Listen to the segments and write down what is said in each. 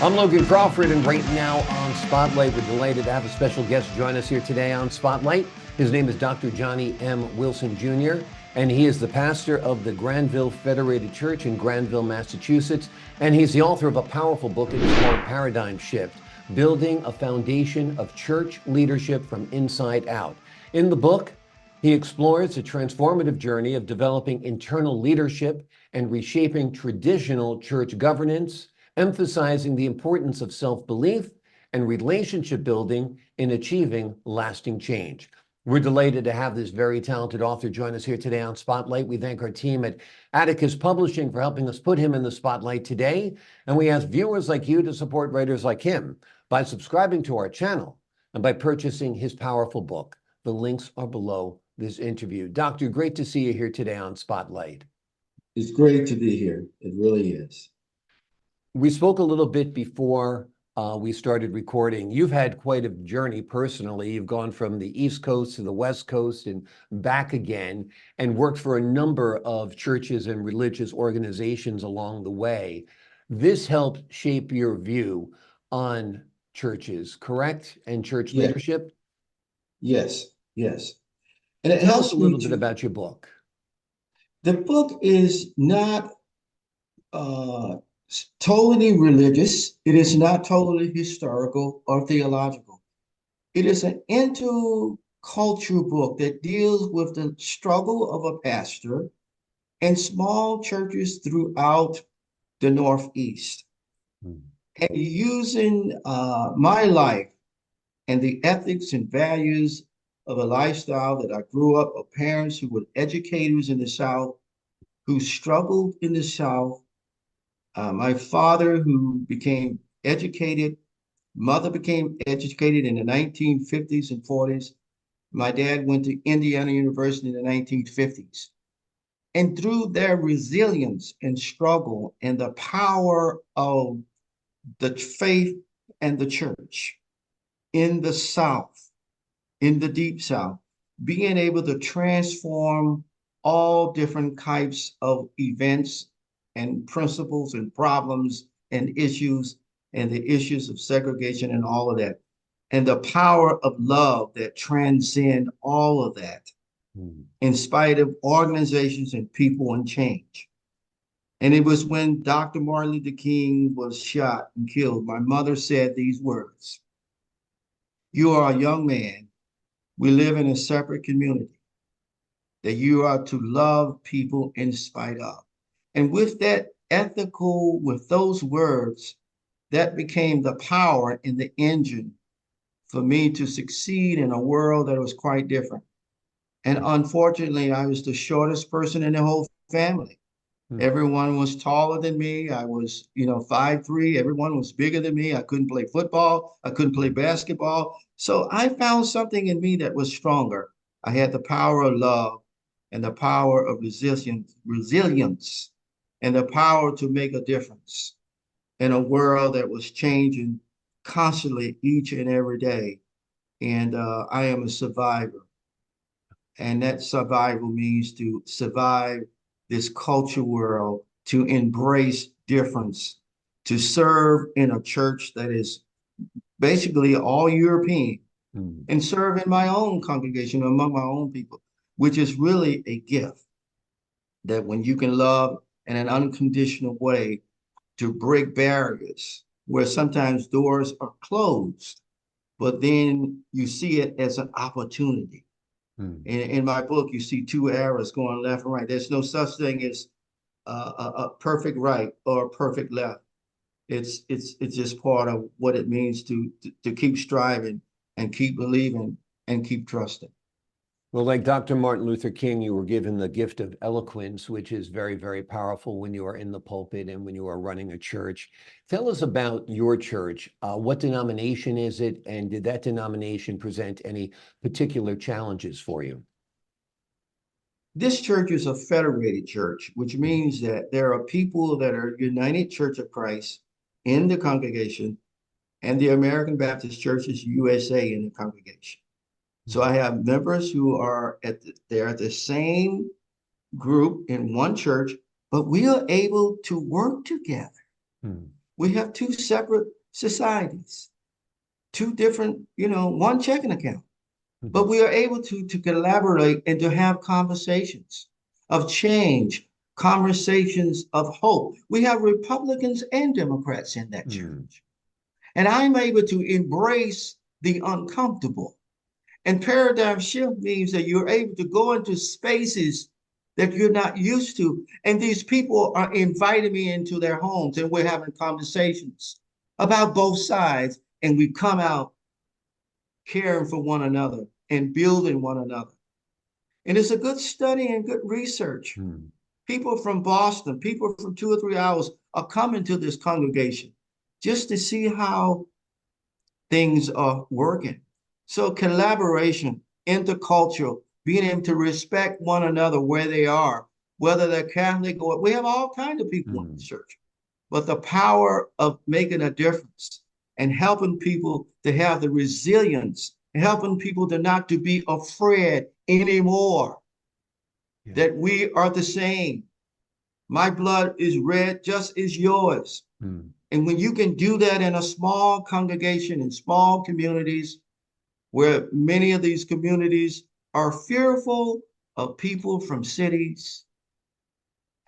I'm Logan Crawford, and right now on Spotlight, we're delighted to have a special guest join us here today on Spotlight. His name is Dr. Johnny M. Wilson Jr., and he is the pastor of the Granville Federated Church in Granville, Massachusetts, and he's the author of a powerful book. It is called Paradigm Shift, Building a Foundation of Church Leadership from Inside Out. In the book, he explores the transformative journey of developing internal leadership and reshaping traditional church governance, emphasizing the importance of self-belief and relationship building in achieving lasting change. We're delighted to have this very talented author join us here today on Spotlight. We thank our team at Atticus Publishing for helping us put him in the spotlight today. And we ask viewers like you to support writers like him by subscribing to our channel and by purchasing his powerful book. The links are below this interview. Doctor, great to see you here today on Spotlight. It's great to be here. It really is. We spoke a little bit before we started recording. You've had quite a journey personally. You've gone from the East Coast to the West Coast and back again, and worked for a number of churches and religious organizations along the way. This helped shape your view on churches, correct? And church Yeah. leadership? Yes, yes. And it Tell us helps a me little bit to, about your book. the book is not uh, totally religious. It is not totally historical or theological. It is an intercultural book that deals with the struggle of a pastor and small churches throughout the Northeast. Hmm. And using my life and the ethics and values of a lifestyle that I grew up of parents who were educators in the South, who struggled in the South. My father, who became educated, mother became educated in the 1950s and 40s. My dad went to Indiana University in the 1950s. And through their resilience and struggle and the power of the faith and the church in the South, in the Deep South, being able to transform all different types of events and principles and problems and the issues of segregation and all of that. And the power of love that transcend all of that in spite of organizations and people and change. And it was when Dr. Martin Luther King was shot and killed, my mother said these words: "You are a young man. We live in a separate community that you are to love people in spite of." And with that with those words, that became the power and the engine for me to succeed in a world that was quite different. And unfortunately, I was the shortest person in the whole family. Everyone was taller than me. I was, 5'3". Everyone was bigger than me. I couldn't play football. I couldn't play basketball. So I found something in me that was stronger. I had the power of love and the power of resilience and the power to make a difference in a world that was changing constantly each and every day. And I am a survivor. And that survival means to survive this culture world, to embrace difference, to serve in a church that is basically all European, and serve in my own congregation among my own people, which is really a gift. That when you can love in an unconditional way to break barriers where sometimes doors are closed, but then you see it as an opportunity. In my book, you see two arrows going left and right. There's no such thing as a perfect right or a perfect left. It's just part of what it means to keep striving and keep believing and keep trusting. Well, like Dr. Martin Luther King, you were given the gift of eloquence, which is very, very powerful when you are in the pulpit and when you are running a church. Tell us about your church. What denomination is it? And did that denomination present any particular challenges for you? This church is a federated church, which means that there are people that are United Church of Christ in the congregation, and the American Baptist Churches USA in the congregation. So I have members who are they're at the same group in one church, but we are able to work together We have two separate societies, two different, one checking account. But we are able to collaborate and to have conversations of change, conversations of hope. We have Republicans and Democrats in that church. And I'm able to embrace the uncomfortable. And paradigm shift means that you're able to go into spaces that you're not used to. And these people are inviting me into their homes, and we're having conversations about both sides. And we come out caring for one another and building one another. And it's a good study and good research. People from Boston, people from 2 or 3 hours are coming to this congregation just to see how things are working. So collaboration, intercultural, being able to respect one another where they are, whether they're Catholic or we have all kinds of people in the church. But the power of making a difference and helping people to have the resilience, helping people to not to be afraid anymore, that we are the same. My blood is red just as yours. And when you can do that in a small congregation, in small communities, where many of these communities are fearful of people from cities,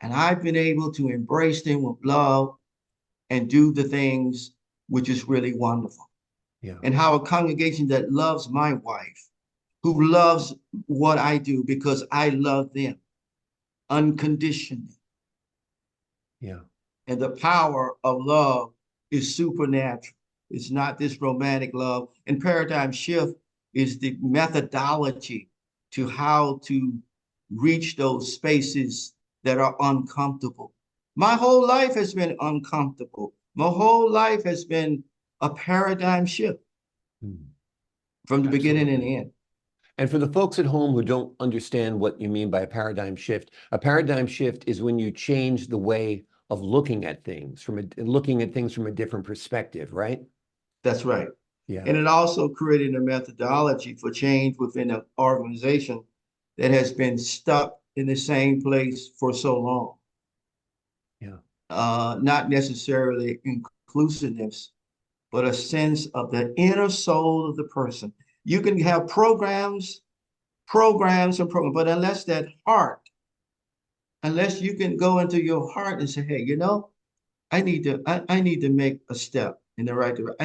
and I've been able to embrace them with love and do the things which is really wonderful. And how a congregation that loves my wife, who loves what I do because I love them unconditionally. And the power of love is supernatural. It's not this romantic love. And paradigm shift is the methodology to how to reach those spaces that are uncomfortable. My whole life has been uncomfortable. My whole life has been a paradigm shift from the beginning and the end. And for the folks at home who don't understand what you mean by a paradigm shift is when you change the way of looking at things from a different perspective, right? That's right. And it also created a methodology for change within an organization that has been stuck in the same place for so long. Not necessarily inclusiveness, but a sense of the inner soul of the person. You can have programs, but unless that heart, unless you can go into your heart and say, hey, I need to make a step in the right direction.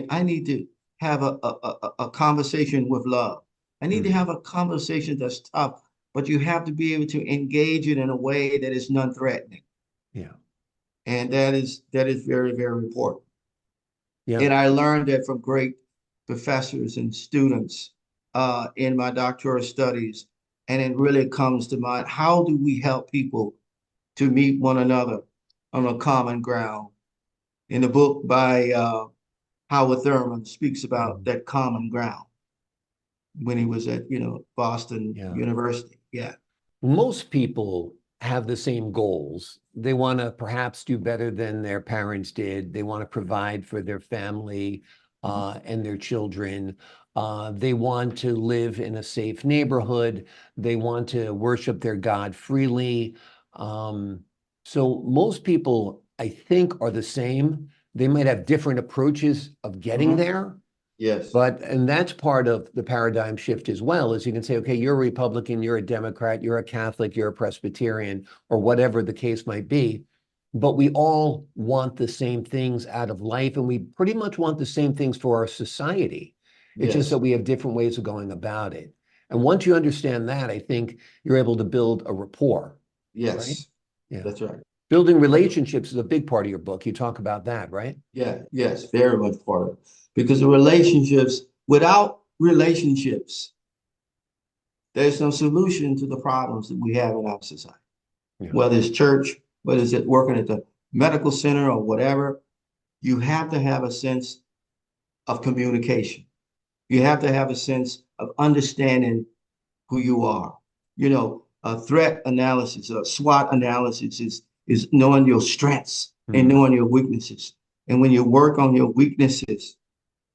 I need to have a conversation with love. I need to have a conversation that's tough, but you have to be able to engage it in a way that is non-threatening. And that is very, very important. And I learned that from great professors and students in my doctoral studies. And it really comes to mind, how do we help people to meet one another on a common ground? In the book by Howard Thurman speaks about that common ground when he was at, Boston University. Most people have the same goals. They want to perhaps do better than their parents did. They want to provide for their family and their children. They want to live in a safe neighborhood. They want to worship their God freely. So most people, I think, are the same. They might have different approaches of getting there. And that's part of the paradigm shift as well, is you can say, okay, you're a Republican, you're a Democrat, you're a Catholic, you're a Presbyterian, or whatever the case might be. But we all want the same things out of life, and we pretty much want the same things for our society. It's just that we have different ways of going about it. And once you understand that, I think you're able to build a rapport. Right? That's right. Building relationships is a big part of your book. You talk about that, right? Yes, very much part of it. Because without relationships, there's no solution to the problems that we have in our society. Whether it's church, whether it's working at the medical center or whatever, you have to have a sense of communication. You have to have a sense of understanding who you are. A threat analysis, a SWOT analysis is knowing your strengths and knowing your weaknesses. And when you work on your weaknesses,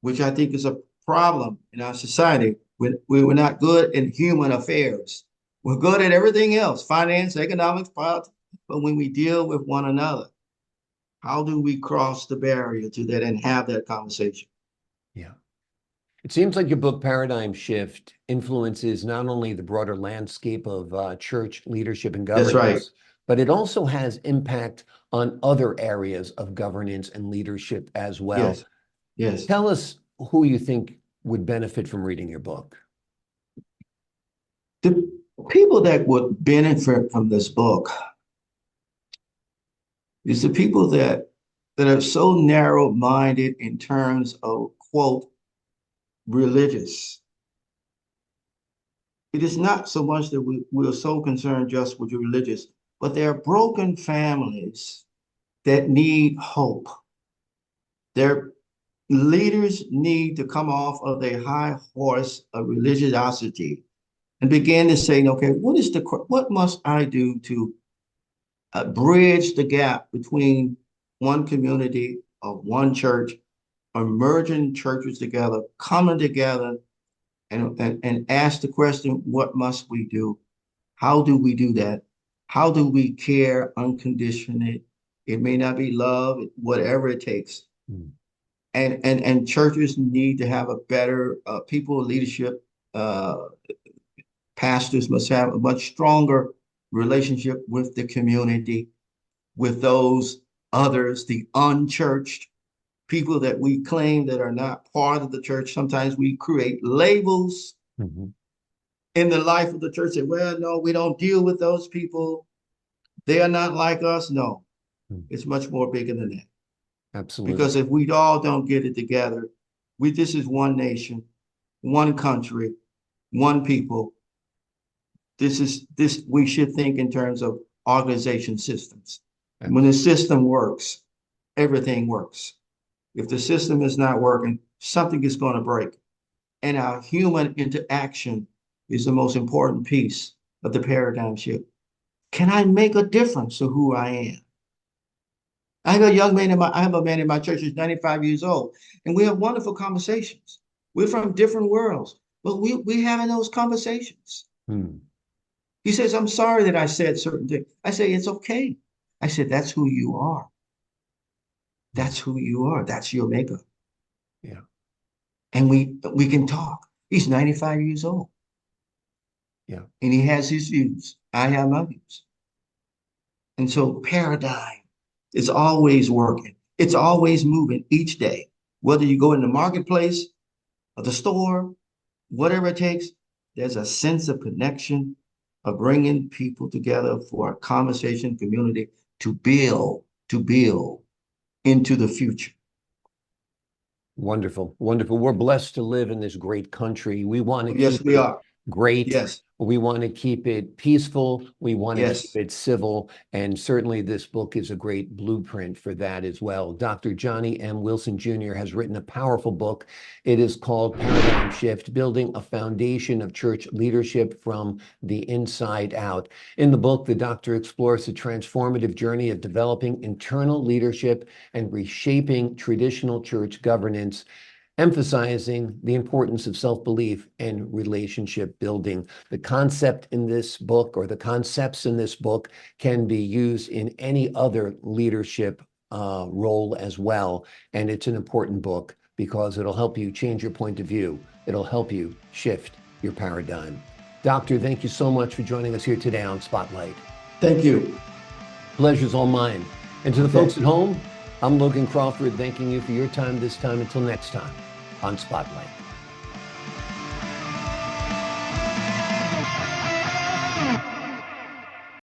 which I think is a problem in our society, we're not good in human affairs. We're good at everything else, finance, economics, politics, but when we deal with one another, How do we cross the barrier to that and have that conversation? Yeah. It seems like your book, Paradigm Shift, influences not only the broader landscape of church leadership and That's right. governance, but it also has impact on other areas of governance and leadership as well. Yes. Yes. Tell us who you think would benefit from reading your book. The people that would benefit from this book is the people that are so narrow-minded in terms of, quote, religious. It is not so much that we're so concerned just with the religious, but there are broken families that need hope. Their leaders need to come off of their high horse of religiosity and begin to say, okay, what must I do to bridge the gap between one community of one church, or merging churches together, coming together, and ask the question, what must we do? How do we do that? How do we care unconditionally? It may not be love, whatever it takes. Mm. And churches need to have a better people leadership. Pastors must have a much stronger relationship with the community, with those others, the unchurched people that we claim that are not part of the church. Sometimes we create labels in the life of the church. Say, well, no, we don't deal with those people. They are not like us. No, it's much more bigger than that. Absolutely. Because if we all don't get it together, this is one nation, one country, one people. We should think in terms of organization systems. And when the system works, everything works. If the system is not working, something is going to break. And our human interaction is the most important piece of the paradigm shift. Can I make a difference to who I am? I have a man in my church who's 95 years old, and we have wonderful conversations. We're from different worlds, but we having those conversations. He says, I'm sorry that I said certain things. I say, it's okay. I said, that's who you are. That's who you are. That's your makeup. Yeah. And we can talk. He's 95 years old. Yeah. And he has his views. I have my views. And so paradigm is always working. It's always moving each day. Whether you go in the marketplace or the store, whatever it takes, there's a sense of connection, of bringing people together for a conversation community to build into the future. Wonderful, wonderful. We're blessed to live in this great country. We want to Yes, keep we it are. great. Yes. We want to keep it peaceful. We want to Yes. keep it civil. And certainly this book is a great blueprint for that as well. Dr. Johnny M. Wilson Jr. has written a powerful book. It is called Paradigm Shift, Building a Foundation of Church Leadership from the Inside Out. In the book, the doctor explores the transformative journey of developing internal leadership and reshaping traditional church governance, emphasizing the importance of self-belief and relationship building. The concept in this book, or the concepts in this book, can be used in any other leadership role as well. And it's an important book because it'll help you change your point of view. It'll help you shift your paradigm. Doctor, thank you so much for joining us here today on Spotlight. Thank you. Pleasure's all mine. And to the folks at home, I'm Logan Crawford, thanking you for your time this time. Until next time on Spotlight.